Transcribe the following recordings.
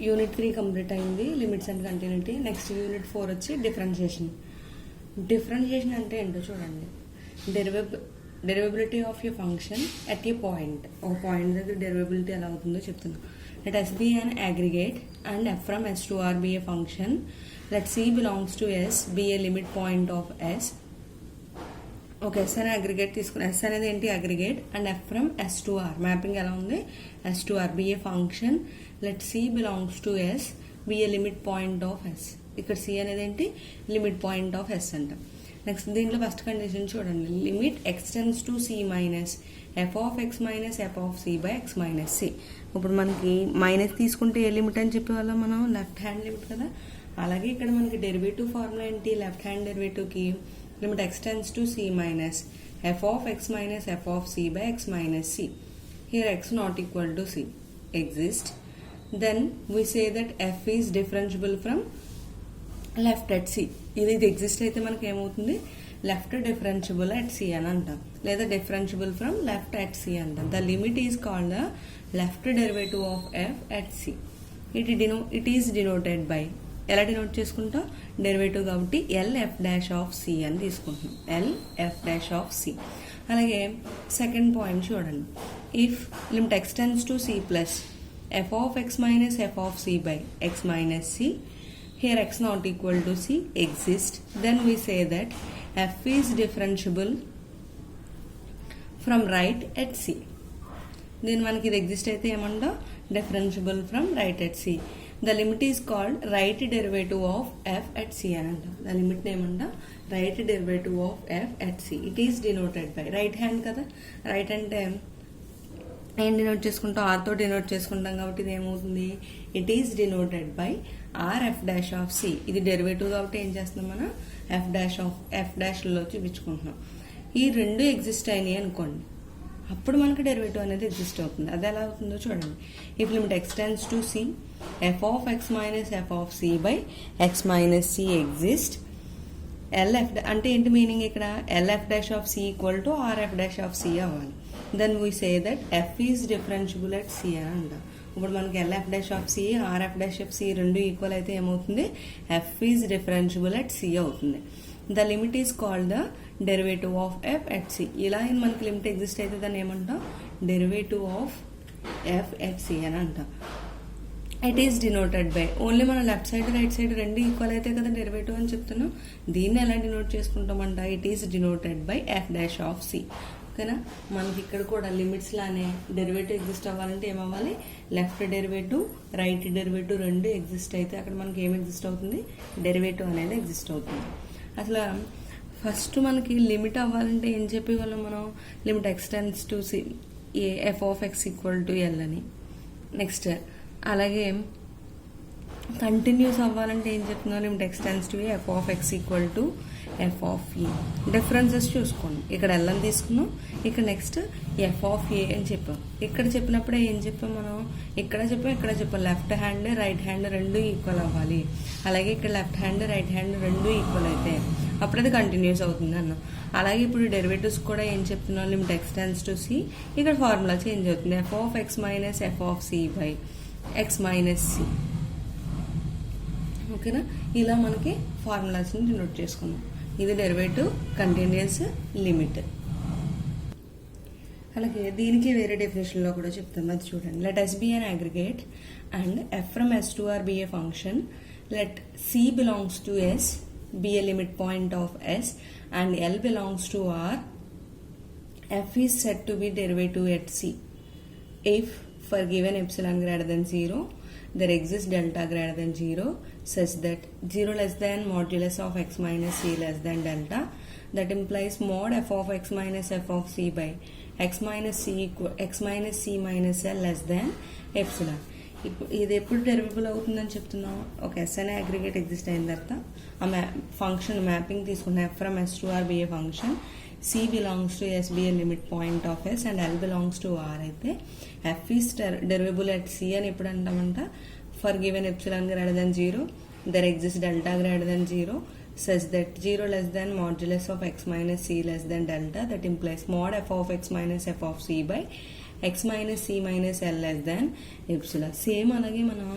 Unit 3 complete అయింది, limits and continuity. Next unit 4 వచ్చి differentiation. Differentiation అంటే ఏంటో చూడండి. Derivability of a function at a point. ఒక పాయింట్ దగ్గర డెరివబిలిటీ ఎలా అవుతుందో చెప్తున్నాం. Let S be an aggregate and f from S to R be a function. Let C belongs to S be a limit point of S. ఒక S అనే aggregate తీసుకుని, S అనేది ఏంటి aggregate, and F from S to R mapping ఎలా ఉంది, S to R be a function. Let C belongs to S be a limit point of S. ఇక్కడ C అనేది ఏంటి లిమిట్ పాయింట్ ఆఫ్ S అంట. Next దీంట్లో first condition చూడండి. Limit extends to C minus F of X minus F of C by X minus c. ఇప్పుడు మనకి minus తీసుకుంటే ఏ limit అని చెప్పేవాళ్ళం మనం, లెఫ్ట్ హ్యాండ్ లిమిట్ కదా. అలాగే ఇక్కడ మనకి డెరివేటివ్ ఫార్ములా ఏంటి, లెఫ్ట్ హ్యాండ్ డెరివేటివ్కి limit extends to C minus F of X minus F of C by X minus C. Here X not equal to c exist. Then we say that F is differentiable from left at c. ఇది exist అయితే మనకి ఏమవుతుంది, left differentiable at c అని అంటాం, లేదా differentiable from left at c అంటాం. The limit is called the left derivative of f at c. It is denoted by, ఎలా denote చేసుకుంటాం, డెరివేటివ్ కాబట్టి L F dash of C అని తీసుకుంటున్నాం, L F dash of c. అలాగే second point చూడండి. If limit extends to C plus F of X minus F of C by X minus c. Here x not equal to c exist. Then we say that f is differentiable from right at c. Then మనకి ఇది exist అయితే ఏమంటా, differentiable from right at c. The limit is called right derivative of f at c అని అంటాం. The limit ఏమంటా, right derivative of f at c. It is denoted by right hand కదా. Right అంటే ఏం denote చేసుకుంటాం, ఆర్తో denote చేసుకుంటాం కాబట్టి ఇది ఏమవుతుంది, it is denoted by R F dash of C. ఇది డెరివేటివ్ కాబట్టి ఏం చేస్తున్నాం మనం, ఎఫ్ డాష్లో చూపించుకుంటున్నాం. ఈ రెండు ఎగ్జిస్ట్ అయినాయి అనుకోండి, అప్పుడు మనకి డెరివేటివ్ అనేది ఎగ్జిస్ట్ అవుతుంది. అది ఎలా అవుతుందో చూడండి. If limit extends to C F of X minus F of C by X minus c exist. LF అంటే ఏంటి మీనింగ్ ఇక్కడ, LF dash of C equal to RF dash of c అవ్వాలి. Then we say that F is differentiable at c అని అంటాం. ఇప్పుడు మనకి LF dash of c RF dash of c రెండు equal అయితే ఏమవుతుంది, f is differentiable at c అవుతుంది. The limit is called the derivative of f at c. ఇలా మనకి లిమిట్ ఎగ్జిస్ట్ అయితే దాన్ని ఏమంటాం, derivative of f at c అని అంటాం. It is denoted by, only మన లెఫ్ట్ సైడ్ రైట్ సైడ్ రెండు ఈక్వల్ అయితే కదా డెరివేటివ్ అని చెప్తున్నాం. దీన్ని ఎలా డినోట్ చేసుకుంటామంట, it is denoted by f dash of c. ఓకేనా. మనకి ఇక్కడ కూడా లిమిట్స్ లానే డెరివేటివ్ ఎగ్జిస్ట్ అవ్వాలంటే ఏమవ్వాలి, లెఫ్ట్ డెరివేటివ్ రైట్ డెరివేటివ్ రెండు ఎగ్జిస్ట్ అయితే అక్కడ మనకి ఏం ఎగ్జిస్ట్ అవుతుంది, డెరివేటివ్ అనేది ఎగ్జిస్ట్ అవుతుంది. అసలు ఫస్ట్ మనకి లిమిట్ అవ్వాలంటే ఏం చెప్పేవాళ్ళం మనం, limit extends to C F of X equal to L అని. నెక్స్ట్ అలాగే కంటిన్యూస్ అవ్వాలంటే ఏం చెప్తున్నాం, limit extends to F of X equal to F of A. Differences చూసుకోండి, ఇక్కడ ఎల్ అని తీసుకున్నాం, ఇక్కడ నెక్స్ట్ ఎఫ్ ఆఫ్ ఏ అని చెప్పాం. ఇక్కడ చెప్పినప్పుడే ఏం చెప్పాం మనం, ఇక్కడ చెప్పాం లెఫ్ట్ హ్యాండ్ రైట్ హ్యాండ్ రెండు ఈక్వల్ అవ్వాలి. అలాగే ఇక్కడ లెఫ్ట్ హ్యాండ్ రైట్ హ్యాండ్ రెండు ఈక్వల్ అయితే అప్పుడు అది కంటిన్యూస్ అవుతుంది అన్నాం. అలాగే ఇప్పుడు డెరివేటివ్స్ కూడా ఏం చెప్తున్నాం, లిమిట్ ఎక్స్టెండ్స్ టు సి, ఇక్కడ ఫార్ములా చేంజ్ అవుతుంది, F of X minus F of C by X minus C. ఓకేనా. ఇలా మనకి ఫార్ములాస్ని డినోట్ చేసుకున్నాం. ఇది డెరివేటివ్, కంటిన్యూస్, లిమిట్. అలాగే దీనికి వేరే డెఫినేషన్లో కూడా చెప్తాం, అది చూడండి. Let S be an aggregate and F from S to R be a function. Let C belongs to S be a limit point of S and L belongs to R. F is set to be derivative at C if for given epsilon greater than 0 there exists delta greater than 0 such that 0 less than modulus of x minus c less than delta. That implies mod f of x minus f of c by x minus c minus l less than epsilon. ఇది ఎప్పుడు derivable అవుతుందని చెప్తున్నాం, ఒక yes అనే aggregate exist అయిన తర్వాత ఆ function mapping తీసుకున్న F from S to R be a function, C belongs to S be a limit point of S and L belongs to R అయితే F is derivable at C అని ఎప్పుడు అంటామంట, for given epsilon greater than 0 there exists delta greater than 0 such that 0 less than modulus of x minus c less than delta. That implies mod f of x minus f of c by x minus c minus l less than epsilon. Same అలాగే మనం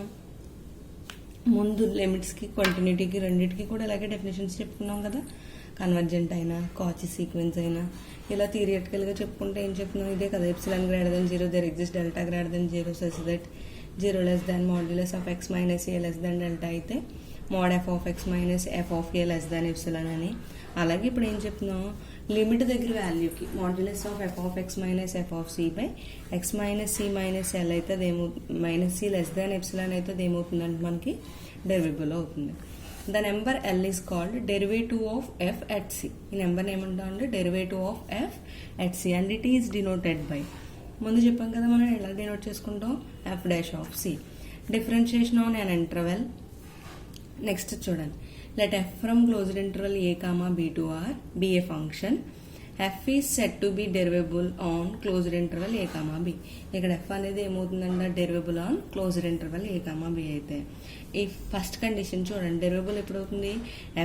ముందు లిమిట్స్కి కంటిన్యూటీకి రెండింటికి కూడా ఇలాగే definitions చెప్పుకున్నాం కదా. Convergent అయినా కాచి సీక్వెన్స్ అయినా ఇలా థియరిటికల్గా చెప్పుకుంటే ఏం చెప్తున్నాం, ఇదే కదా. Epsilon greater than 0 there exist delta greater than 0 such that 0 less than modulus of x minus a less than delta అయితే mod f of x minus f of a less than epsilon అని. అలాగే ఇప్పుడు ఏం చెప్తున్నాం, limit దగ్గర వాల్యూకి modulus of f of x minus f of c by x minus c minus l అయితే అదేమో minus c less than epsilon అయితే అదేమవుతుందంటే మనకి డెరివేబుల్ అవుతుంది. The number l is called derivative of f at c. ఈ number ఏమంటామంటే derivative of f at c and it is denoted by, ముందు చెప్పాం కదా మనం ఎలా డినోట్ చేసుకుంటాం, f dash of c. Differentiation on an interval. Next చూడండి, let f from closed interval a comma b to r be a function f is said to be derivable on closed interval a comma b. ఇక్కడ f అనేది ఏమవుతుందంటే derivable on closed interval a comma b అయితే ఈ first condition చూడండి, derivable ఎప్పుడు అవుతుంది,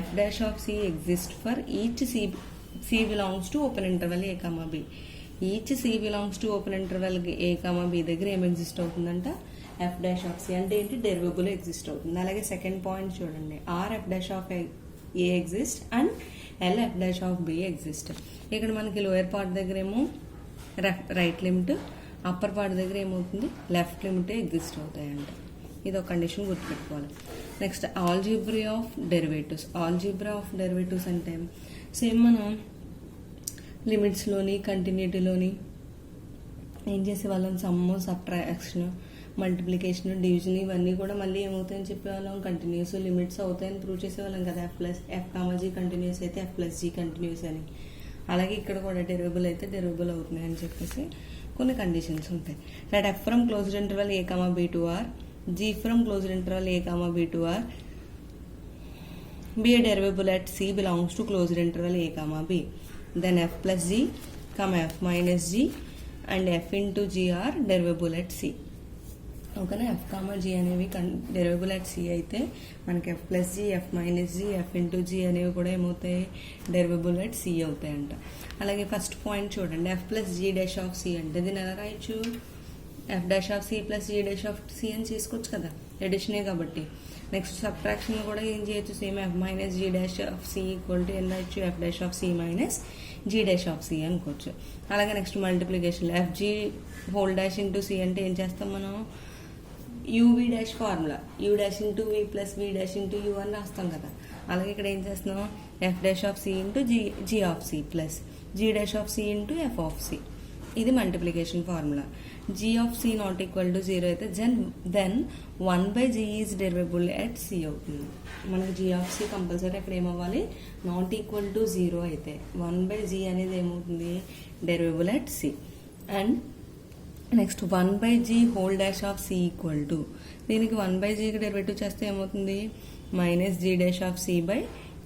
f dash of c exist for each c belongs to open interval a comma b. Each c belongs to open interval a comma b దగ్గర ఏం exist అవుతుందంట, f dash of c అంటే ఏంటి, derivable exist అవుతుంది. అలాగే second point చూడండి, r f dash of a exist and l f dash of b exist. ఇక్కడ మనకి లోయర్ పార్ట్ దగ్గర ఏమో రైట్ లిమిట్, అప్పర్ పార్ట్ దగ్గర ఏమవుతుంది లెఫ్ట్ లిమిట్ ఎగ్జిస్ట్ అవుతాయంట. ఇది ఒక కండిషన్ గుర్తుపెట్టుకోవాలి. Next algebra of derivatives. Algebra of derivatives అంటే సేమ్ మనం లిమిట్స్లోని కంటిన్యూటీలోని ఏం చేసేవాళ్ళం, సమ్ సబ్ట్రాక్షన్ మల్టిప్లికేషన్ డివిజన్ ఇవన్నీ కూడా మళ్ళీ ఏమవుతాయని చెప్పేవాళ్ళం, కంటిన్యూస్ లిమిట్స్ అవుతాయని ప్రూవ్ చేసేవాళ్ళం కదా. ఎఫ్ కామా జీ కంటిన్యూస్ అయితే f ప్లస్ జీ కంటిన్యూస్ అని. అలాగే ఇక్కడ కూడా డెరివేబుల్ అయితే డెరివేబుల్ అవుతున్నాయి అని చెప్పేసి కొన్ని కండిషన్స్ ఉంటాయి. Let f from closed interval a comma b to r g from closed interval a comma b to r be a derivable at c belongs to closed interval a comma b. Then f plus g comma f minus g and f into g are derivable at c. ఓకేనా, F comma G అనేవి derivable at C అయితే మనకి F plus G, F minus G, F into G అనేవి కూడా ఏమవుతాయి, derivable at C అవుతాయంట. అలాగే first point చూడండి, F plus G dash of C అంటే దీన్ని ఎలా రాయొచ్చు, F dash of C plus G dash of C అని చేసుకోవచ్చు కదా, ఎడిషనే కాబట్టి. నెక్స్ట్ సబ్ట్రాక్షన్ కూడా ఏం చేయొచ్చు, same F minus G dash of C equal to ఏం రాయొచ్చు, F dash of C minus G dash of C అనుకోవచ్చు. అలాగే next multiplication, F G whole dash into C అంటే ఏం చేస్తాం మనం, UV dash formula, U dash into V plus V dash into U అని రాస్తాం కదా. అలాగే ఇక్కడ ఏం చేస్తున్నాం, F dash of C into G of C plus G dash of C into f of C. ఇది multiplication formula. G of c not equal to 0 అయితే then 1/g is derivable at c అవుతుంది. మనకి G of C compulsory అక్కడ ఏమవ్వాలి, not equal to 0 అయితే 1/g అనేది ఏమవుతుంది, derivable at C. And next 1/g whole dash of C equal to, దీనికి 1/gకి డెరివేటివ్ చేస్తే ఏమవుతుంది, minus G dash of C by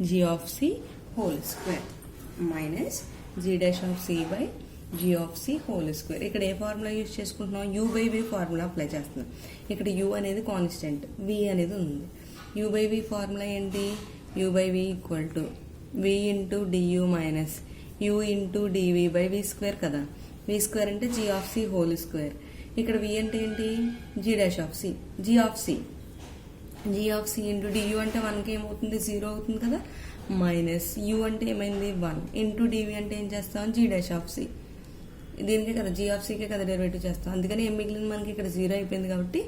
G of C whole square, minus G dash of C by G of C whole square. ఇక్కడ ఏ formula use చేసుకుంటున్నాం, U by V formula apply చేస్తున్నాం. ఇక్కడ U అనేది constant, V అనేది ఉంది. U by V formula ఏంటి, U by V equal to v into du minus u into dv by v square కదా. వి స్క్వేర్ అంటే g of C whole square. ఇక్కడ v అంటే ఏంటి, g dash of c, g of c, g of C into du అంటే 1కి ఏమవుతుంది, 0 అవుతుంది కదా, మైనస్ యూ అంటే ఏమైంది 1 ఇంటూ డివి అంటే ఏం చేస్తాం, జీ డాష్ ఆఫ్ సి. దీనికే కదా జీ ఆఫ్ సికే కదా డెరివేటివ్ చేస్తాం, అందుకని ఏం మిగిలింది మనకి ఇక్కడ 0 అయిపోయింది కాబట్టి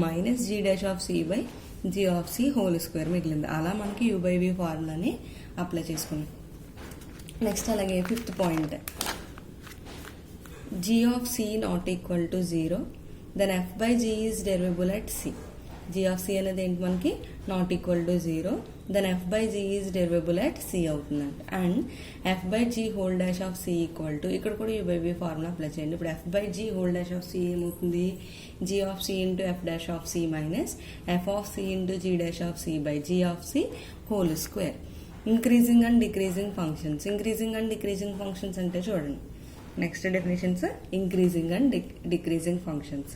minus G dash of C by G of C whole square మిగిలింది. అలా మనకి యూ బై వి ఫార్ములాని అప్లై చేసుకున్నాం. నెక్స్ట్ అలాగే 5th పాయింట్, g of c not equal to 0 then f by g is derivable at c. g of c అనేది ఏంటి మనకి not equal to 0 then f by g is derivable at c అవుతుందంట. అండ్ f by g whole dash of c equal to, ఇక్కడ కూడా u by v formula apply చేయండి. ఇప్పుడు f by g whole dash of c ఏమవుతుంది, g of c into f dash of c minus f of c into g dash of c by g of c whole square. Increasing and decreasing functions. Increasing and decreasing functions అంటే చూడండి, next definitions, increasing and decreasing functions.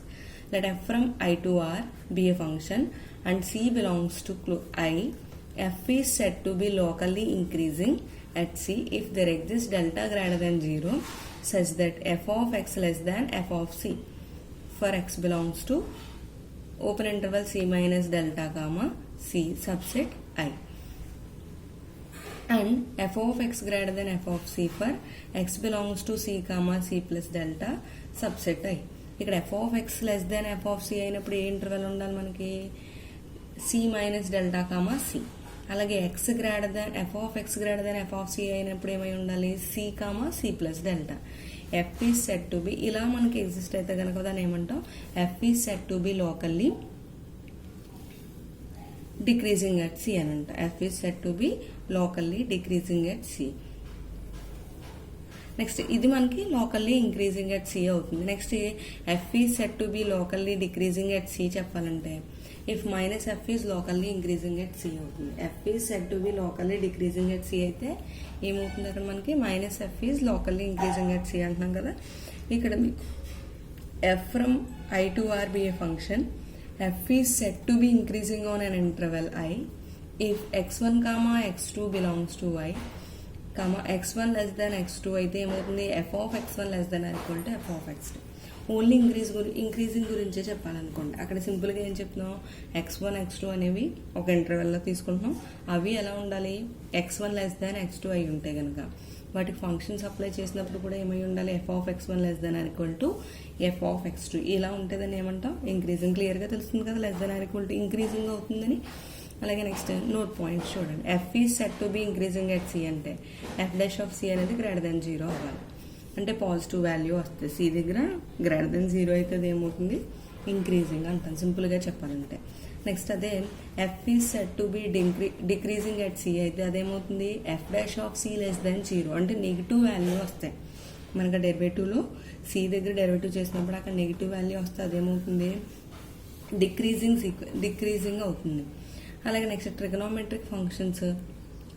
Let f from I to R be a function and C belongs to I. F is said to be locally increasing at C if there exists delta greater than 0 such that f of x less than f of C for x belongs to open interval c minus delta comma c subset i. And f of x greater than f of c for x belongs to c comma c plus delta subset i. ఇక్కడ f of x less than f of c అయినప్పుడు ఏ interval ఉండాలి మనకి c minus delta comma c. అలాగే x greater than f of x greater than f of c అయినప్పుడు ఏమై ఉండాలి c comma c plus delta. f is said to be ఇలా మనకి exist అయితే కనుక దాన్ని ఏమంటాం f is said to be locally decreasing at c అని అంట. f is said to be locally decreasing at c. Next ఇది మనకి లోకల్లీ ఇంక్రీజింగ్ అట్ సి అవుతుంది. Next f is set to be locally decreasing at c చెప్పాలంటే if minus f is locally increasing at c అవుతుంది. F is set to be locally decreasing at C అయితే ఏమవుతుంది అక్కడ మనకి minus f is locally increasing at c అంటున్నాం కదా. ఇక్కడ f from I to R be a function. F is set to be increasing on an interval I if x1 comma x2 belongs to i comma x1 less than x2 అయితే ఏమవుతుంది f of x1 less than or equal to f of x2. Only increasing గురించే చెప్పాలనుకోండి. అక్కడ సింపుల్గా ఏం చెప్తున్నాం x1 x2 అనేవి ఒక ఇంటర్వెల్లో తీసుకుంటున్నాం. అవి ఎలా ఉండాలి x1 లెస్ దాన్ x2 అయి ఉంటాయి కనుక వాటికి ఫంక్షన్స్ అప్లై చేసినప్పుడు కూడా ఏమై ఉండాలి f of x1 less than or equal to f of x2 ఇలా ఉంటుందని ఏమంటాం ఇంక్రీజింగ్. క్లియర్గా తెలుస్తుంది కదా less than or equal to increasing అవుతుందని. అలాగే నెక్స్ట్ నోట్ పాయింట్స్ చూడండి. F is set to be increasing at C అంటే ఎఫ్ డాష్ ఆఫ్ సి అనేది గ్రేటర్ దెన్ 0 అవ్వాలి. అంటే పాజిటివ్ వాల్యూ వస్తుంది. సి దగ్గర గ్రేటర్ దెన్ 0 అయితే అది ఏమవుతుంది ఇంక్రీజింగ్ అంటాం సింపుల్గా చెప్పాలంటే. నెక్స్ట్ అదే f is set to be decreasing at C అయితే అదేమవుతుంది f dash of c less than 0 అంటే నెగిటివ్ వాల్యూ వస్తాయి మనకు డెరివేటివ్లో. సి దగ్గర డెరివేటివ్ చేసినప్పుడు అక్కడ నెగిటివ్ వాల్యూ వస్తే అదేమవుతుంది డిక్రీజింగ్ అవుతుంది. అలాగే నెక్స్ట్ ట్రిగనోమెట్రిక్ ఫంక్షన్స్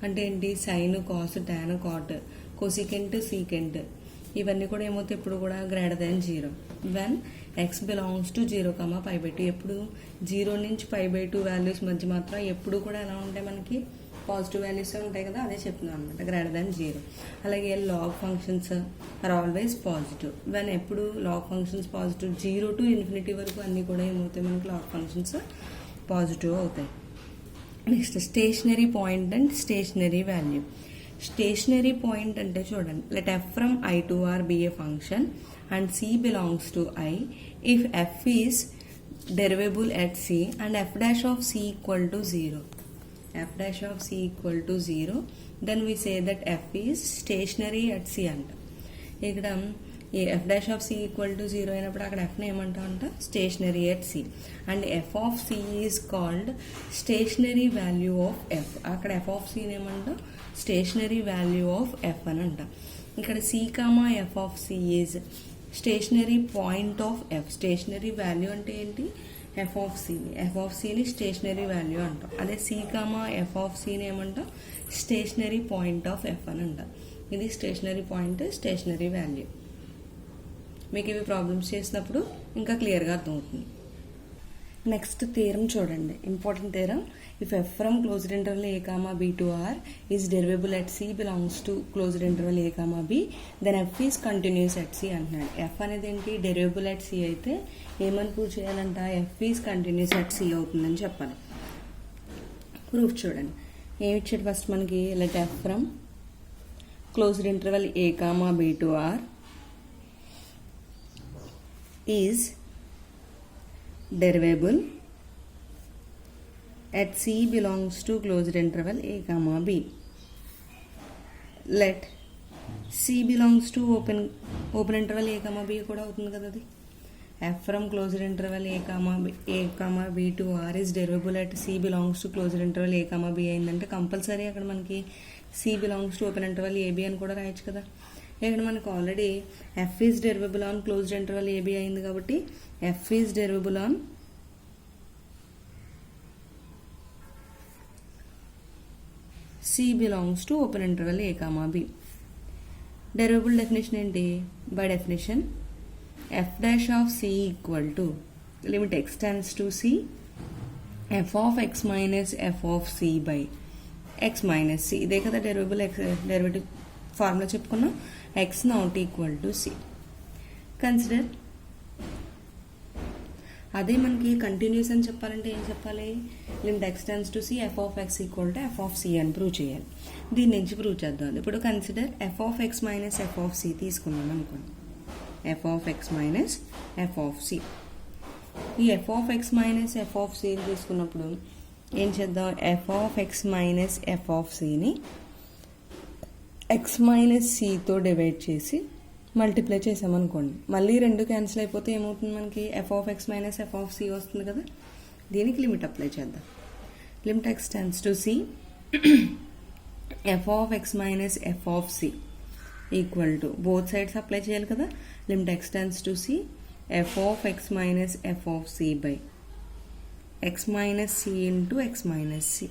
అంటే ఏంటి sine cos tan cot cosecant secant ఇవన్నీ కూడా ఏమవుతాయి ఎప్పుడు కూడా greater than 0 when x belongs to 0 comma π/2. ఎప్పుడు 0 నుంచి π/2 వాల్యూస్ మధ్య మాత్రం ఎప్పుడు కూడా ఎలా ఉంటాయి మనకి పాజిటివ్ వాల్యూస్ ఉంటాయి కదా అదే చెప్తున్నాను అనమాట గ్రేటర్ దాన్ 0. అలాగే log functions are always positive when ఎప్పుడు log functions positive 0 to infinity వరకు అన్నీ కూడా ఏమవుతాయి మనకి లాగ్ ఫంక్షన్స్ పాజిటివ్ అవుతాయి. Next stationary point and stationary value. Stationary point అంటే చూడండి let F from I to R be a function and C belongs to I if f is derivable at C and f dash of C equal to 0. F dash of C equal to 0 then we say that F is stationary at C అంట. ఇక్కడ ఈ F dash of C equal to 0 అయినప్పుడు అక్కడ ఎఫ్ని ఏమంటాం అంట stationary at C and F of C is called stationary value of F. అక్కడ F of సిని ఏమంటాం స్టేషనరీ వాల్యూ ఆఫ్ ఎఫ్ అని అంట. ఇక్కడ C comma F of C is stationary point of F. Stationary value అంటే ఏంటి F of సిని stationary value అంటాం. అదే సి కామా ఎఫ్ ఆఫ్ సిని ఏమంటాం స్టేషనరీ పాయింట్ ఆఫ్ ఎఫ్ అని అంటాం. ఇది స్టేషనరీ పాయింట్ స్టేషనరీ వాల్యూ. మీకు ఇవి ప్రాబ్లమ్స్ చేసినప్పుడు ఇంకా క్లియర్గా అర్థమవుతుంది. నెక్స్ట్ థీరం చూడండి important theorem. If F from closed interval A comma B to R is derivable at C belongs to closed interval A comma B then F is continuous at C అంటున్నాడు. F అనేది ఏంటి derivable at C అయితే ఏమని prove చేయాలంట F is continuous at C అవుతుందని చెప్పాలి. Proof చూడండి ఏమి ఇచ్చాడు ఫస్ట్ మనకి let F from closed interval A comma B to are is derivable at c belongs to closed interval a comma b. Let c belongs to open interval a comma b కూడా అవుతుంది కదా అది. f from closed interval a comma b to r is derivable at c belongs to closed interval a comma b అయిందంటే compulsory అక్కడ మనకి c belongs to open interval ab అని కూడా రాయొచ్చు కదా. ఇక్కడ మనకు already f is derivable on closed interval a b అయింది కాబట్టి f is derivable on c belongs to open interval A comma b. Derivable definition ఏంటి by definition f dash of C equal to limit X tends to C F of X minus F of C by X minus c. ఇదే కదా derivative formula చెప్పుకున్నాం x not equal to c. Consider అదే మనకి continuous అని చెప్పాలంటే ఏం చెప్పాలి, limit X tends to C F of X equal to F of C అని ప్రూవ్ చేయాలి. దీని నుంచి ప్రూవ్ చేద్దాం. ఇప్పుడు consider F of X minus F of c తీసుకున్నాం అనుకోండి. F of X minus F of c. ఈ f of X minus F of c తీసుకున్నప్పుడు ఏం చేద్దాం, f of X minus F of సిని ఎక్స్ మైనస్ సితో డివైడ్ చేసి multiply చేసామనుకోండి. మళ్ళీ రెండు క్యాన్సిల్ అయిపోతే ఏమవుతుంది, మనకి f of X minus F of c వస్తుంది కదా. దీనికి లిమిట్ అప్లై చేద్దాం. Limit X tends to C F of X minus F of C equal to both sides apply చేయాలి కదా. Limit X tends to C F of X minus F of C by X minus C into x minus c.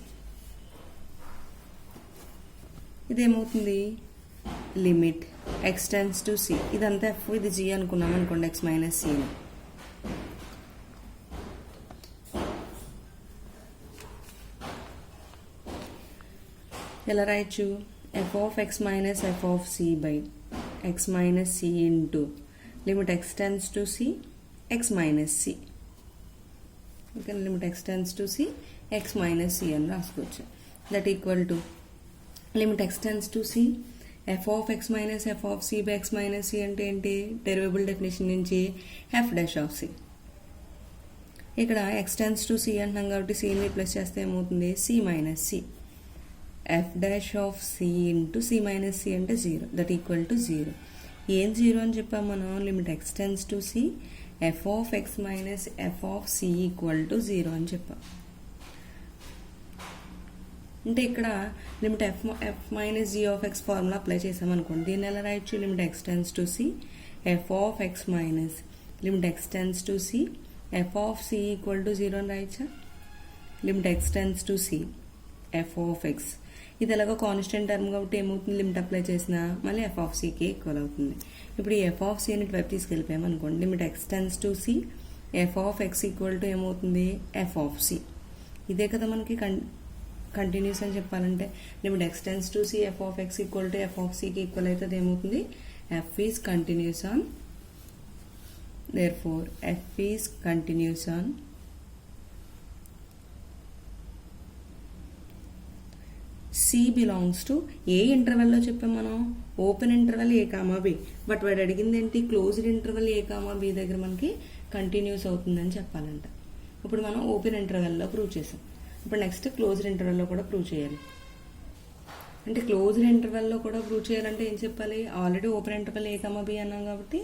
ఇదేమవుతుంది, limit X tends to c, ఇదంతా f ఇది g అనుకున్నాం అనుకోండి, x minus సిని. ఎలా రాయొచ్చు, F of X minus F of C by X minus C into limit X tends to C X minus C. Okay, limit X tends to C X minus C అని రాసుకోవచ్చు. That equal to limit X tends to C F of X minus F of C by X minus C అంటే ఏంటి, derivable definition నుంచి F dash of C. ఇక్కడ X tends to C అంటున్నాం కాబట్టి సిని plus చేస్తే ఏమవుతుంది, C minus C. F dash of C into C minus C అంటే 0, దట్ ఈక్వల్ టు 0. ఏం 0 అని చెప్పాం మనం, limit X tends to C F of X minus F of C equal to 0 అని చెప్పాం. అంటే ఇక్కడ limit f minus g of x formula apply చేసామనుకోండి. దీన్ని ఎలా రాయొచ్చు, limit X tends to C F of X minus limit X tends to C F of C equal to 0 అని రాయొచ్చా. Limit X tends to C F of x, ఇది ఎలాగో constant term కాబట్టి ఏమవుతుంది, లిమిట్ అప్లై చేసినా మళ్ళీ F of సికి equal అవుతుంది. ఇప్పుడు ఈ ఎఫ్ ఆఫ్ సిని ఇటువైపు తీసుకెళ్ళిపోయాం అనుకోండి. Limit X tends to C F of X equal to ఏమవుతుంది, ఎఫ్ ఆఫ్ సి. ఇదే కదా మనకి కంటిన్యూస్ అని చెప్పాలంటే. Limit X tends to C F of X equal to F of సికి ఈక్వల్ అవుతుంది ఏమవుతుంది, f is continuous on, therefore f is continuous on c belongs to a ఇంటర్వెల్లో చెప్పాం మనం, open interval A comma b. But వాడు అడిగింది ఏంటి, closed interval ఏ comma B దగ్గర మనకి కంటిన్యూస్ అవుతుందని చెప్పాలంట. ఇప్పుడు మనం ఓపెన్ ఇంటర్వెల్లో ప్రూవ్ చేసాం. ఇప్పుడు నెక్స్ట్ క్లోజ్డ్ ఇంటర్వెల్లో కూడా ప్రూవ్ చేయాలి. అంటే క్లోజ్డ్ ఇంటర్వెల్లో కూడా ప్రూవ్ చేయాలంటే ఏం చెప్పాలి, ఆల్రెడీ ఓపెన్ ఇంటర్వెల్ ఏ కామా బి అన్నాం కాబట్టి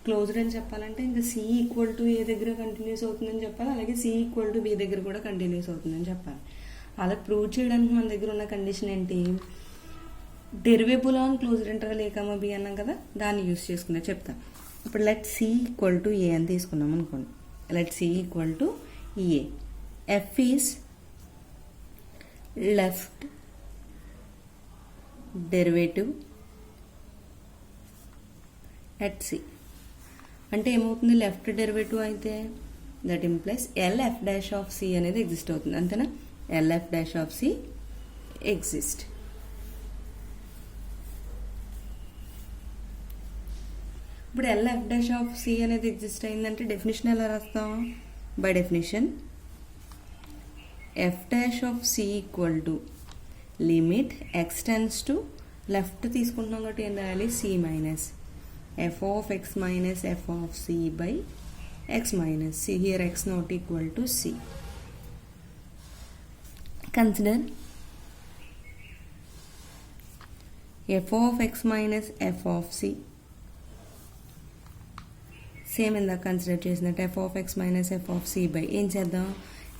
క్లోజ్డ్ అని చెప్పాలంటే ఇంకా సి ఈక్వల్ టు ఏ దగ్గర కంటిన్యూస్ అవుతుందని చెప్పాలి, అలాగే సి ఈక్వల్ టు బి దగ్గర కూడా కంటిన్యూస్ అవుతుందని చెప్పాలి. అలా ప్రూవ్ చేయడానికి మన దగ్గర ఉన్న కండిషన్ ఏంటి, derivable on closed interval A comma B అన్నాం కదా, దాన్ని యూస్ చేసుకునే చెప్తాం. ఇప్పుడు let C equal to A అని తీసుకున్నాం అనుకోండి. Let C equal to A, F is left derivative at C. అంటే ఏమవుతుంది, లెఫ్ట్ డెరివేటివ్ అయితే that implies LF dash of C అనేది ఎగ్జిస్ట్ అవుతుంది, అంతేనా. LF dash of C exist. ఇప్పుడు ఎల్ఎఫ్ డాష్ ఆఫ్ సి అనేది ఎగ్జిస్ట్ అయిందంటే డెఫినేషన్ ఎలా రాస్తాం, by definition f dash of C equal to limit X tends to left తీసుకుంటున్నాం కాబట్టి ఏం రాయాలి, C minus F of X minus F of C by X minus C. Here X not equal to C. Consider F of X minus F of C. Same ఇందాక consider చేసినట్టు F of X minus F of C by ఏం చేద్దాం,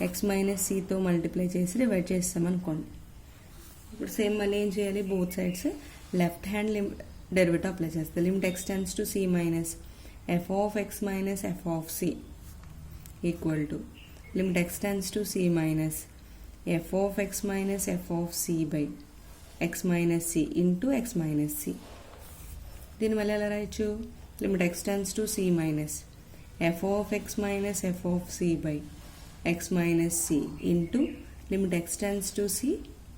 X minus సితో multiply చేసి divide చేస్తాం అనుకోండి. ఇప్పుడు same మళ్ళీ ఏం చేయాలి, both sides left hand derivative apply చేస్తాం. Limit X tends to C minus F of X minus F of C equal to limit X tends to C minus F of X minus F of C by X minus C into x minus c. దీని మళ్ళీ ఎలా రాయొచ్చు, limit X tends to C minus F of X minus F of C by X minus C into limit X tends to C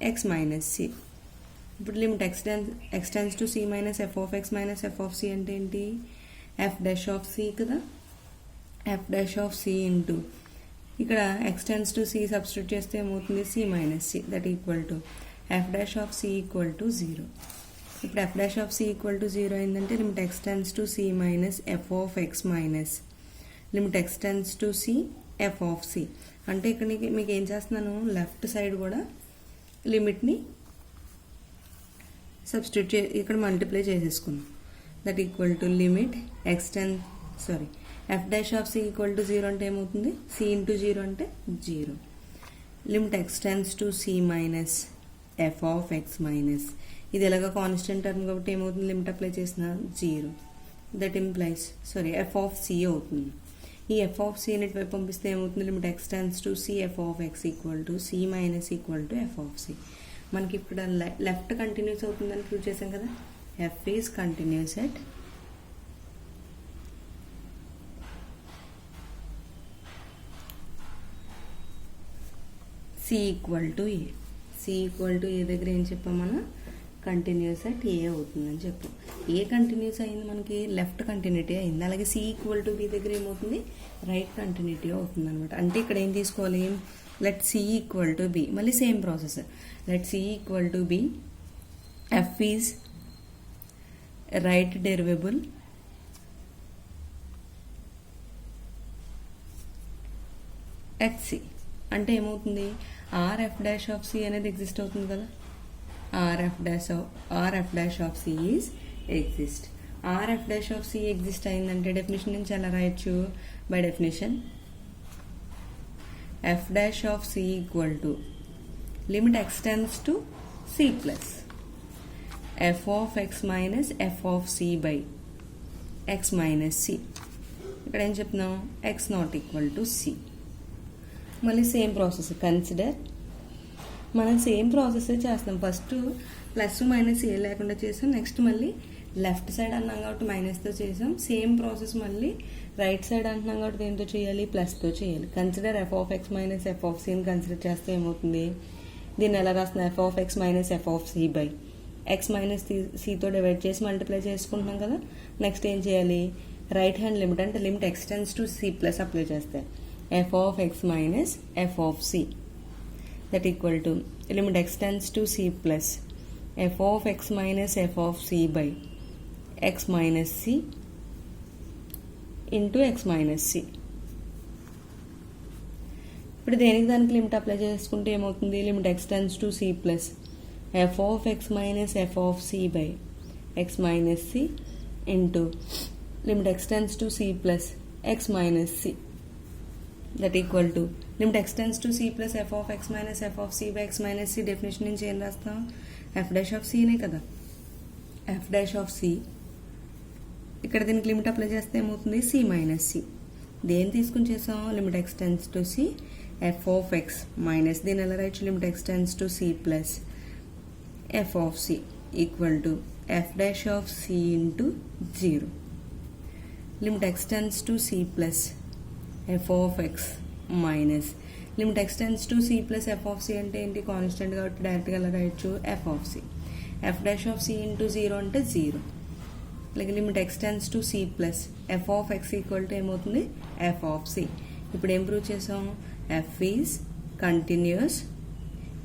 X minus c. ఇప్పుడు limit X tends to C minus F of X minus F of C అంటే ఏంటి, f dash of c కదా. F dash of C into ఇక్కడ x tends to c substitute చేస్తే ఏమవుతుంది C minus C that equal to F dash of C equal to 0. ఇప్పుడు f dash of C equal to 0 అయిందంటే limit ఎక్స్టెన్స్ to C minus F of X minus limit ఎక్స్టెన్స్ to C F of C. అంటే ఇక్కడ మీకు ఏం చేస్తున్నాను, left side కూడా లిమిట్ని substitute ఇక్కడ మల్టిప్లై చేసేసుకున్నాం. That equal to limit F dash of C equal to 0 అంటే ఏమవుతుంది, సి ఇంటూ 0 అంటే 0. Limit ఎక్స్టెన్స్ to C minus F of X minus ఇది ఎలాగ కాన్స్టెంట్ టర్మ్ కాబట్టి ఏమవుతుంది, లిమిట్ అప్లై చేసిన 0. That implies f of c అవుతుంది. ఈ ఎఫ్ ఆఫ్ సి ని వైపు పంపిస్తే ఏమవుతుంది, limit ఎక్స్టెన్స్ to C F of X equal to C minus equal to F of c. మనకి ఇక్కడ లెఫ్ట్ కంటిన్యూస్ అవుతుందని ప్రూవ్ చేసాం కదా. F is continuous at C equal to A. C equal to a దగ్గర ఏం చెప్పాం మనం, కంటిన్యూస్ అట్ ఏ అవుతుందని చెప్పాం. ఏ కంటిన్యూస్ అయింది మనకి, లెఫ్ట్ కంటిన్యూటీ అయింది. అలాగే సి ఈక్వల్ టు బి దగ్గర ఏమవుతుంది, రైట్ కంటిన్యూటీ అవుతుంది అనమాట. అంటే ఇక్కడ ఏం తీసుకోవాలి, let C equal to b, మళ్ళీ same process. Let C equal to b, f is right derivable at C. అంటే ఏమవుతుంది, R F dash of C అనేది ఎగ్జిస్ట్ అవుతుంది కదా. R F dash of C is exist. R F dash of C exist అయిందంటే definition నుంచి ఎలా రాయొచ్చు, by definition f dash of C equal to limit ఎక్స్టెన్స్ to C plus F of X minus F of C by X minus C. ఇక్కడ ఏం చెప్తున్నాం, X not equal to C. మళ్ళీ same process consider, మనం same process చేస్తాం. First plus minus ఏ లేకుండా చేసాం, next మళ్ళీ లెఫ్ట్ సైడ్ అన్నాం కాబట్టి మైనస్తో చేసాం. సేమ్ ప్రాసెస్ మళ్ళీ రైట్ సైడ్ అంటున్నాం కాబట్టి దేంతో చేయాలి, ప్లస్తో చేయాలి. Consider F of X minus F of సిని కన్సిడర్ చేస్తే ఏమవుతుంది, దీన్ని ఎలా రాస్తున్నాం, f of X minus F of C by X minus సితో డివైడ్ చేసి మల్టిప్లై చేసుకుంటున్నాం కదా. నెక్స్ట్ ఏం చేయాలి, రైట్ హ్యాండ్ లిమిట్ అంటే limit ఎక్స్టెన్స్ to C plus apply చేస్తే f of x minus f of c that equal to limit extends to c plus f of x minus f of c by x minus c into x minus c. ఇప్పుడు దేనికి దానికి limit apply చేసుకుంటే ఏమవుతుంది, limit ఎక్స్టెన్స్ to C plus F of X minus F of C by X minus C into limit ఎక్స్టెన్స్ to C plus X minus C. That equal to limit ఎక్స్టెన్స్ to C plus F of X minus F of C by X minus C. Definition నుంచి ఏం రాస్తాం, F dash of సినే కదా. F dash of C ఇక్కడ దీనికి limit apply చేస్తే ఏమవుతుంది, C minus C. దేని తీసుకుని చేసాం, limit ఎక్స్టెన్స్ to C F of X minus దీని ఎలా write, limit ఎక్స్టెన్స్ to C plus F of C equal to F dash of C into 0. Limit ఎక్స్టెన్స్ to C plus F of X minus limit ఎక్స్టెన్స్ to C plus F of C అంటే ఏంటి, constant కాబట్టి డైరెక్ట్గా ఎలా రాయొచ్చు, F of C. F dash of C into 0 అంటే 0. అలాగే limit ఎక్స్టెన్స్ to C plus F of X equal to ఏమవుతుంది, F of C. ఇప్పుడు ఏం ప్రూవ్ చేసాం, ఎఫ్ ఈజ్ కంటిన్యూస్.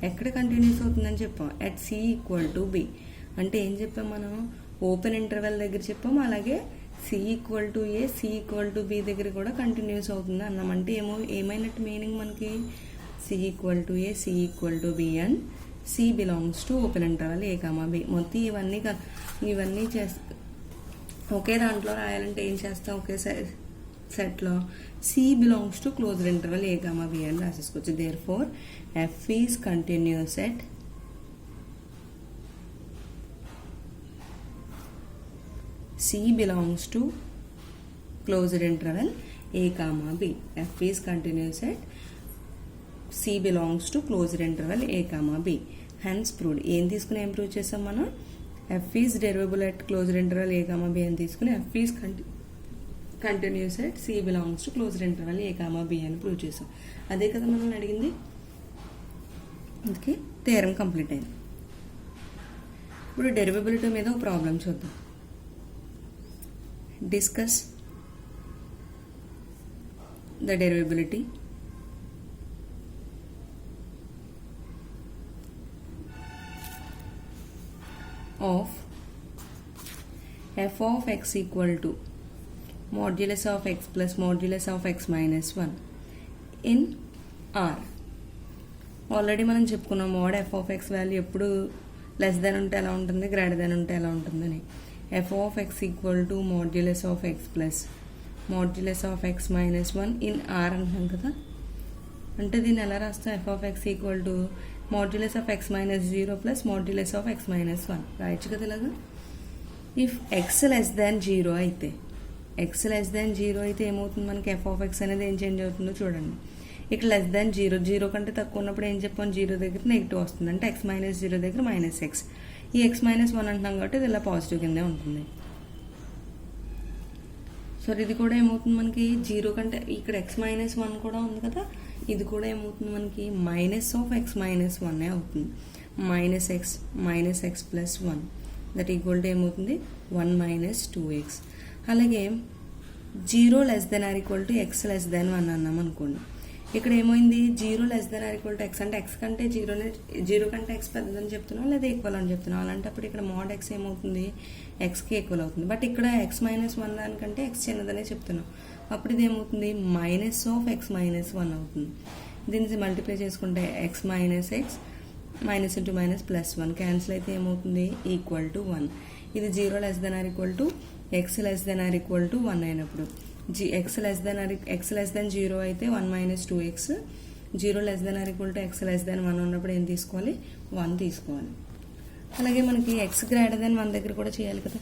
ఎక్కడ కంటిన్యూస్ అవుతుందని చెప్పాం, at C equal to B. అంటే ఏం చెప్పాం మనం, ఓపెన్ ఇంటర్వెల్ దగ్గర చెప్పాము. అలాగే C equal to A C equal to B దగ్గర కూడా కంటిన్యూస్ అవుతుంది అన్నాం. అంటే ఏమైనట్టు మీనింగ్ మనకి, C equal to A C equal to B and C belongs to open interval A comma B. మొత్తం ఇవన్నీ ఒకే దాంట్లో రాయాలంటే ఏం చేస్తాం, ఒకే సెట్లో c belongs to closed interval A comma b అని రాసేసుకోవచ్చు. Therefore f is continuous at C belongs to closed interval a comma b. F is continuous at C belongs to closed interval a comma b. Hence proved. ఏం తీసుకుని ఏం prove చేసాం మనం, F is derivable at closed interval a comma b అని తీసుకుని F is continuous at C belongs to closed interval a comma b అని prove చేసాం. అదే కదా మనం అడిగింది. అందుకే థియరం కంప్లీట్ అయింది. ఇప్పుడు డెరివబిలిటీ మీద ఒక ప్రాబ్లం చూద్దాం. Discuss the derivability of f of x equal to modulus of x plus modulus of x minus 1 in R. Already మనం చెప్పుకున్నాం mod F of X value ఎప్పుడు లెస్ దెన్ ఉంటే ఎలా ఉంటుంది, గ్రేటర్ దెన్ ఉంటే ఎలా ఉంటుందని. F of X equal to modulus of X plus modulus of X minus 1 in R అంటున్నాం కదా. అంటే దీన్ని ఎలా రాస్తాం, F of X equal to modulus of X minus 0 plus modulus of X minus 1 రాయొచ్చు కదా ఇలాగా. ఇఫ్ ఎక్స్ లెస్ దాన్ 0 అయితే, ఎక్స్ లెస్ దాన్ 0 అయితే ఏమవుతుంది మనకి, ఎఫ్ ఆఫ్ ఎక్స్ అనేది ఏం చేంజ్ అవుతుందో చూడండి. ఇక్కడ లెస్ దాన్ 0, 0 కంటే తక్కువ ఉన్నప్పుడు ఏం చెప్పాం, 0 దగ్గర నెగిటివ్ వస్తుంది, అంటే ఎక్స్ మైనస్ 0 దగ్గర మైనస్ ఎక్స్. ఈ ఎక్స్ మైనస్ 1 అంటున్నాం కాబట్టి ఇది ఇలా పాజిటివ్ కిందే ఉంటుంది. సో ఇది కూడా ఏమవుతుంది మనకి 0 కంటే, ఇక్కడ ఎక్స్ మైనస్ 1 కూడా ఉంది కదా, ఇది కూడా ఏమవుతుంది మనకి మైనస్ ఆఫ్ ఎక్స్ మైనస్ 1 అవుతుంది. Minus x plus 1 that equal to ఏమవుతుంది 1 మైనస్ 2x. అలాగే 0 less than or equal to x less than 1 అన్నాం అనుకోండి. ఇక్కడ ఏమైంది, 0 less than or equal to x అంటే ఎక్స్ కంటే 0 కంటే ఎక్స్ పెద్దదని చెప్తున్నాం లేదా ఈక్వల్ అని చెప్తున్నాం. అలాంటప్పుడు ఇక్కడ మోడ్ ఎక్స్ ఏమవుతుంది, ఎక్స్కి ఈక్వల్ అవుతుంది. బట్ ఇక్కడ ఎక్స్ మైనస్ 1 దానికంటే ఎక్స్ చిన్నదనే చెప్తున్నాం. అప్పుడు ఇది ఏమవుతుంది మైనస్ ఆఫ్ ఎక్స్ మైనస్ 1 అవుతుంది. దీన్ని మల్టిప్లై చేసుకుంటే x minus x minus into minus plus 1 cancel అయితే ఏమవుతుంది ఈక్వల్ టు 1. ఇది 0 less than or equal to x less than or equal to 1 అయినప్పుడు ఎక్స్ లెస్ దెన్ 0 అయితే 1 minus 2x, 0 less than or equal to x less than 1 ఉన్నప్పుడు ఏం తీసుకోవాలి, 1 తీసుకోవాలి. అలాగే మనకి ఎక్స్ గ్రేటర్ దెన్ 1 దగ్గర కూడా చేయాలి కదా.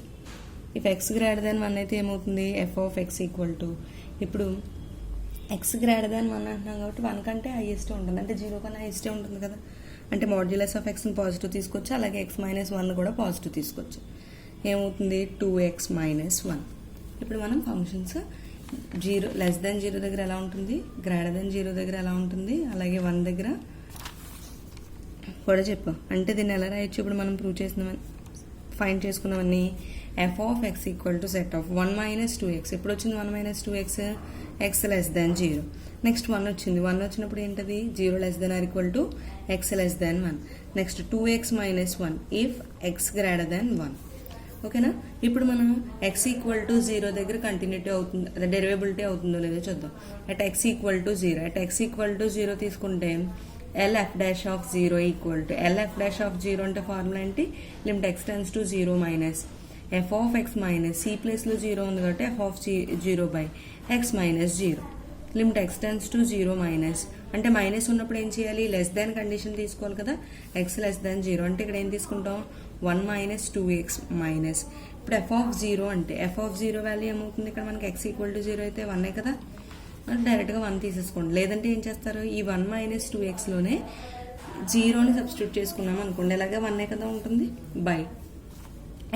ఇఫ్ ఎక్స్ గ్రేటర్ దెన్ 1 అయితే ఏమవుతుంది, F of X equal to, ఇప్పుడు ఎక్స్ గ్రేటర్ దెన్ 1 అంటున్నాం కాబట్టి 1 కంటే హైయెస్ట్ ఉంటుంది, అంటే 0 కన్నా హైయెస్ట్ ఉంటుంది కదా. అంటే మాడ్యులస్ ఆఫ్ ఎక్స్ని పాజిటివ్ తీసుకోవచ్చు, అలాగే ఎక్స్ మైనస్ 1 కూడా పాజిటివ్ తీసుకోవచ్చు. ఏమవుతుంది 2x మైనస్ 1. ఇప్పుడు మనం ఫంక్షన్స్ 0 లెస్ దెన్ 0 దగ్గర ఎలా ఉంటుంది, గ్రేటర్ దెన్ 0 దగ్గర ఎలా ఉంటుంది, అలాగే 1 దగ్గర కూడా చెప్పాం. అంటే దీన్ని ఎలా రాయొచ్చు, ఇప్పుడు మనం ప్రూవ్ చేసినామని ఫైండ్ చేసుకున్నామని f of X equal to set of 1 minus 2x. ఎప్పుడు వచ్చింది 1 minus 2x, x less than 0. Next 1 వచ్చింది, 1 వచ్చినప్పుడు ఏంటది 0 less than or equal to x less than 1. Next 2x minus 1 if x greater than 1. ఓకేనా. ఇప్పుడు మనం X equal to 0 దగ్గర continuity అవుతుంది, అదే డెరివేబిలిటీ అవుతుందో లేదో చూద్దాం. At x equal to 0, at x equal to 0 తీసుకుంటే LF dash of 0 equal to LF dash of 0 అంటే ఫార్ములా ఏంటి, limit X tends to 0 minus F of X minus c ప్లేస్లో 0 ఉంది కాబట్టి f of 0 by X minus 0. Limit X tends to 0 minus అంటే minus ఉన్నప్పుడు ఏం చేయాలి, లెస్ దాన్ కండిషన్ తీసుకోవాలి కదా. ఎక్స్ లెస్ దాన్ 0 అంటే ఇక్కడ ఏం తీసుకుంటాం 1 మైనస్ 2x మైనస్. ఇప్పుడు ఎఫ్ ఆఫ్ 0 అంటే ఎఫ్ ఆఫ్ 0 వాల్యూ ఏమవుతుంది, ఇక్కడ మనకి ఎక్స్ ఈక్వల్ టు 0 అయితే 1 కదా, అంటే డైరెక్ట్గా 1 తీసేసుకోండి. లేదంటే ఏం చేస్తారు, ఈ 1 మైనస్ 2xలోనే 0ని సబ్స్టిట్యూట్ చేసుకున్నాం అనుకోండి, ఇలాగే 1 కదా ఉంటుంది బై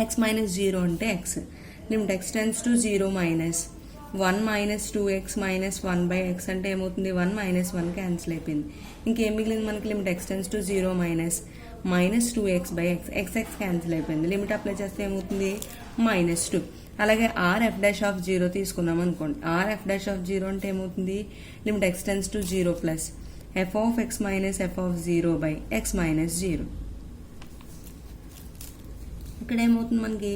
ఎక్స్ మైనస్ 0 అంటే X. Limit X tends to 0 minus 1 minus 2x minus 1 by X అంటే ఏమవుతుంది 1 మైనస్ 1 క్యాన్సిల్ అయిపోయింది. ఇంకేం మిగిలింది మనకి, limit X tends to 0 minus 2x by X, X cancel అయిపోయింది. లిమిట్ అప్లై చేస్తే ఏమవుతుంది మైనస్ 2. అలాగే ఆర్ ఎఫ్ డాష్ ఆఫ్ 0 తీసుకున్నాం అనుకోండి, ఆర్ ఎఫ్ డాష్ ఆఫ్ 0 అంటే ఏమవుతుంది, limit X tends to 0 plus F of X minus F of 0 by X minus 0. ఇక్కడ ఏమవుతుంది మనకి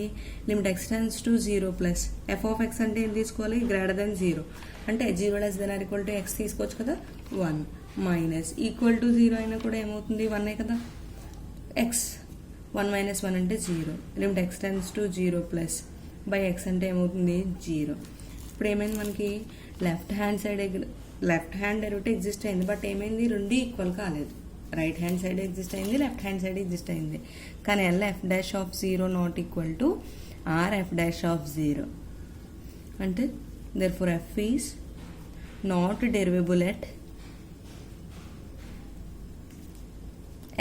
limit X tends to 0 plus F of x అంటే ఏం తీసుకోవాలి, గ్రేటర్ దెన్ 0 అంటే 0 less than or equal to x తీసుకోవచ్చు కదా, 1 మైనస్ ఈక్వల్ టు 0 అయినా కూడా ఏమవుతుంది 1 కదా, ఎక్స్ 1 మైనస్ 1 అంటే 0. Limit X tends to 0 plus by X అంటే ఏమవుతుంది 0. ఇప్పుడు ఏమైంది మనకి లెఫ్ట్ హ్యాండ్ డెరివేటివ్ ఎగ్జిస్ట్ అయింది, బట్ ఏమైంది రెండు ఈక్వల్ కాలేదు. రైట్ హ్యాండ్ సైడ్ ఎగ్జిస్ట్ అయింది, లెఫ్ట్ హ్యాండ్ సైడ్ ఎగ్జిస్ట్ అయింది. కానీ LF dash of 0 not equal to RF dash of 0 అంటే therefore f is not derivable at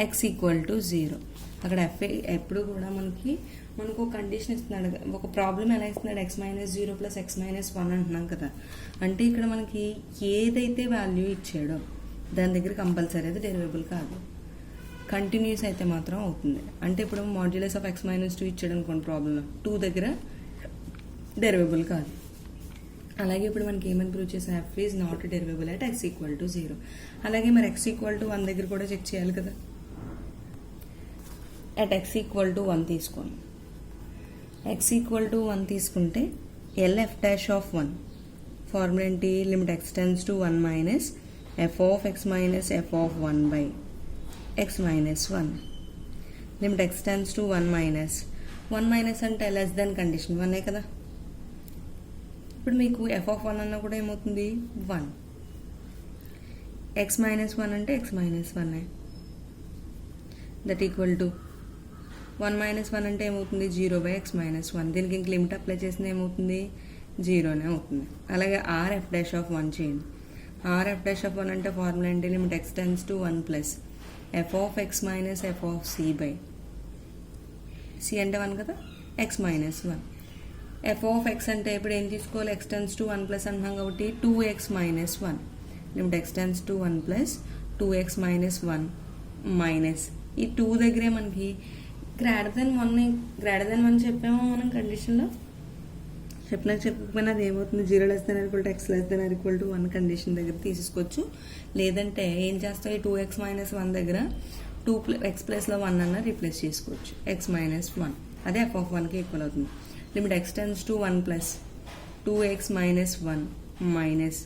x equal to 0. అక్కడ F ఎప్పుడు కూడా మనకు ఒక కండిషన్ ఇస్తున్నాడు, ఒక ప్రాబ్లం ఎలా ఇస్తున్నాడు, X minus 0 plus X minus 1 అంటున్నాం కదా. అంటే ఇక్కడ మనకి ఏదైతే వాల్యూ ఇచ్చాడో దాని దగ్గర కంపల్సరీ అది డెరివేబుల్ కాదు, కంటిన్యూస్ అయితే మాత్రం అవుతుంది. అంటే ఇప్పుడు మాడ్యులస్ ఆఫ్ ఎక్స్ మైనస్ 2 ఇచ్చాడు అనుకోండి, ప్రాబ్లం 2 దగ్గర డెరివేబుల్ కాదు. అలాగే ఇప్పుడు మనకి ఏమని ప్రూవ్ చేసాం, F is not derivable at x equal to 0. అలాగే మరి ఎక్స్ ఈక్వల్ టు 1 దగ్గర కూడా చెక్ చేయాలి కదా. అట్ ఎక్స్ ఈక్వల్ టు 1 తీసుకోండి. ఎక్స్ ఈక్వల్ టు 1 తీసుకుంటే l F dash of 1 formula ఏంటి, limit X tends to 1 minus F of X minus F of 1 by X minus 1. Limit X tends to 1 minus అంటే less than condition 1 కదా. ఇప్పుడు మీకు F of 1 అన్నా కూడా ఏమవుతుంది 1. X minus 1 అంటే X minus 1 that equal to 1 minus 1 అంటే ఏమవుతుంది 0 బై ఎక్స్ మైనస్ 1. దీనికి ఇంక లిమిట్ అప్లై చేసిన ఏమవుతుంది 0నే అవుతుంది. అలాగే ఆర్ ఎఫ్ డాష్ ఆఫ్ 1 చేయండి. ఆర్ ఎఫ్ డాష్ ఆఫ్ 1 అంటే ఫార్ములా ఏంటి, limit X tends to 1 plus F of X minus F of C by c అంటే 1 కదా, x minus 1. F of x అంటే ఇప్పుడు ఏం తీసుకోవాలి, ఎక్స్ టెన్స్ టు 1 ప్లస్ అంటున్నాం కాబట్టి 2x minus 1. Limit X tends to 1 plus 2x minus 1 minus ఈ 2 దగ్గరే మనకి గ్రేటర్ దెన్ 1 చెప్పాము మనం కండిషన్లో. చెప్పకపోయినా అది ఏమవుతుంది 0 less then equal to x less then equal to 1 condition దగ్గర తీసుకోవచ్చు. లేదంటే ఏం చేస్తాం, ఈ 2x మైనస్ 1 దగ్గర 2x ప్లస్లో 1 అన్న రీప్లేస్ చేసుకోవచ్చు, ఎక్స్ మైనస్ 1. అదే ఎఫ్ ఆఫ్ 1కి ఈక్వల్ అవుతుంది. Limit X tends to 1 plus 2x minus 1 minus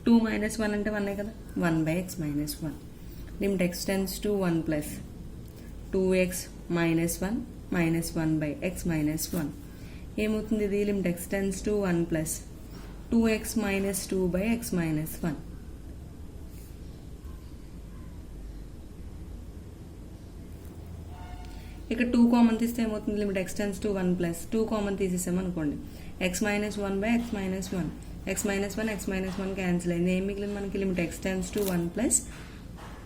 2 minus 1 అంటే 1 కదా, 1 by X minus 1. Limit X tends to 1 plus 2x minus 1 minus 1 by X minus 1. ఏమవుతుంది ఇది, limit X tends to 1 plus 2x minus 2 by X minus 1. ఇక్కడ 2 common తీస్తే ఏమవుతుంది, limit X tends to 1 plus 2 common తీసేసామనుకోండి x minus 1 by X minus 1. X minus 1 x minus 1 cancel అయింది. ఏం మిగిలింది మనకి, limit X tends to 1 plus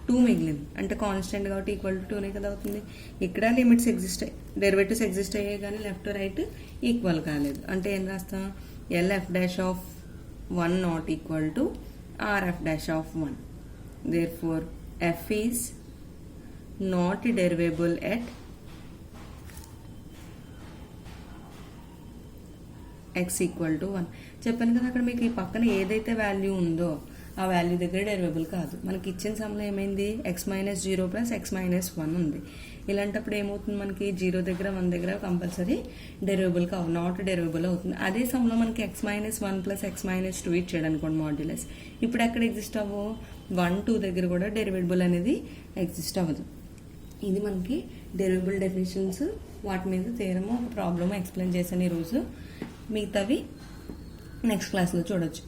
2 మిగిలింది. అంటే కాన్స్టెంట్ కాబట్టి ఈక్వల్ టు 2నే కదా అవుతుంది. ఇక్కడ లిమిట్స్ డెరివేటివ్స్ ఎగ్జిస్ట్ అయ్యాయి కానీ లెఫ్ట్ రైట్ ఈక్వల్ కాలేదు. అంటే ఏం రాస్తాం, L F dash of 1 not equal to R F dash of 1. Therefore f is not derivable at x equal to 1. చెప్పాను కదా, అక్కడ మీకు ఈ పక్కన ఏదైతే వాల్యూ ఉందో ఆ వాల్యూ దగ్గర డెరివేబుల్ కాదు. మనకి ఇచ్చిన సమ్లో ఏమైంది, X minus 0 plus X minus 1 ఉంది. ఇలాంటప్పుడు ఏమవుతుంది, మనకి 0 దగ్గర 1 దగ్గర కంపల్సరీ డెరివేబుల్ కావు, నాట్ డెరివేబుల్ అవుతుంది. అదే సమ్లో మనకి X minus 1 plus X minus 2 ఇచ్చాడు అనుకోండి మాడ్యులస్. ఇప్పుడు ఎక్కడ ఎగ్జిస్ట్ అవ్వవు, 1, 2 దగ్గర కూడా డెరివేబుల్ అనేది ఎగ్జిస్ట్ అవ్వదు. ఇది మనకి డెరివేబుల్ డెఫినేషన్స్, వాటి మీద థియరము ఒక ప్రాబ్లము ఎక్స్ప్లెయిన్ చేశాను ఈరోజు. మిగతావి నెక్స్ట్ క్లాస్లో చూడొచ్చు.